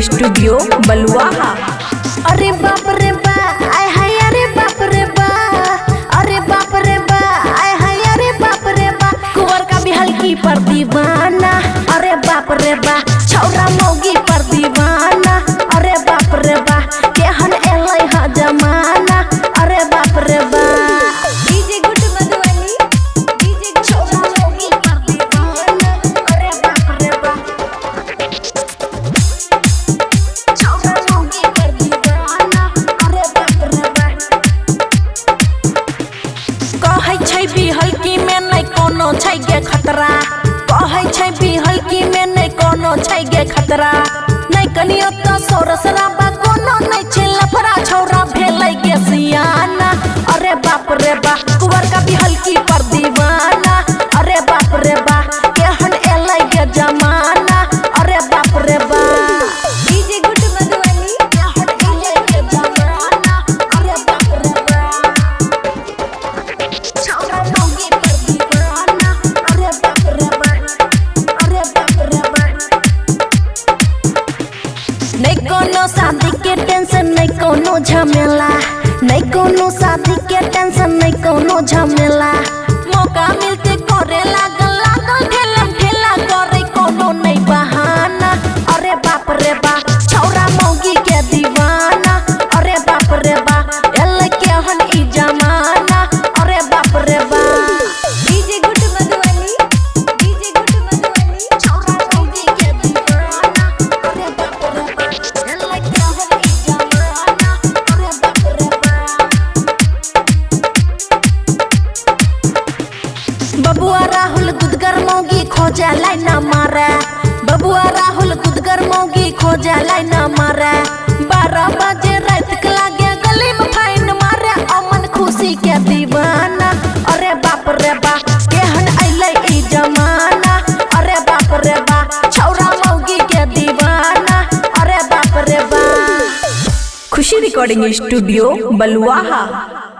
Studio बलुआहा। अरे बाप रे बा आय हाय, अरे बाप रे बा, अरे बाप रे बा आय हाय, अरे बाप रे बा कुंवर का भी हल्की पर दीवाना। अरे बाप रे बा छौरा मौगी पर दीवाना। अरे बाप रे बा केहन एलै हा जमाना। अरे बाप रे बा डीजे गुड मधुबनी, डीजे छौरा मौगी पर दीवाना। अरे बाप रे बा छौरा मौगी पर दीवाना। अरे बाप रे बा कहै छै भी हल्की में नहीं कोनो छै गे खतरा, कहै छै भी हल्की में नहीं कोनो छै गे खतरा। नहीं कनियो तो सोरस राबा कोनो नहीं छै लफड़ा, छौरा भेलै गे सियाना। अरे बाप रे बा कुंवर का भी हल्की पर दीवाना। अरे बाप रे बा केहन एलै गे जमाना। अरे बाप रे बा डीजे गुड मधुबनी, केहन एलै गे जमाना। अरे बाप रे बा छौरा मौगी पर दीवाना। अरे बाप रे बा, अरे बाप रे बा नहीं कोनो शादी के टेंशन, नहीं कोनो झमेला, नहीं कोनो शादी के टेंशन, नहीं कोनो झमेला। मौका मिलते करे लागल लागल ठेलम ठेला करे कोनो नहीं बहाना। अरे बाप रे बा छौरा मौगी के दीवाना। अरे बाप रे बा एलै केहन ई जमाना। अरे बाप रे बा DJ good Madhubani, DJ good Madhubani छौरा मौगी के दीवाना। अरे बाप रे बा एलै केहन ई जमाना। अरे बाप रे बा बबुआ राहुल गुदगर मौगी खोजा लाइन मारे। बबुआ राहुल गुदगर मौगी खोजा लाइन मारे। 12 बजे रात के लागे गली में फाइन मारे। अमन खुशी के दीवाना। अरे बाप रे बा केहन अइलै ई जमाना। अरे बाप रे बा छौरा मौगी के दीवाना। अरे बाप रे बा खुशी रिकॉर्डिंग स्टूडियो बलुआहा।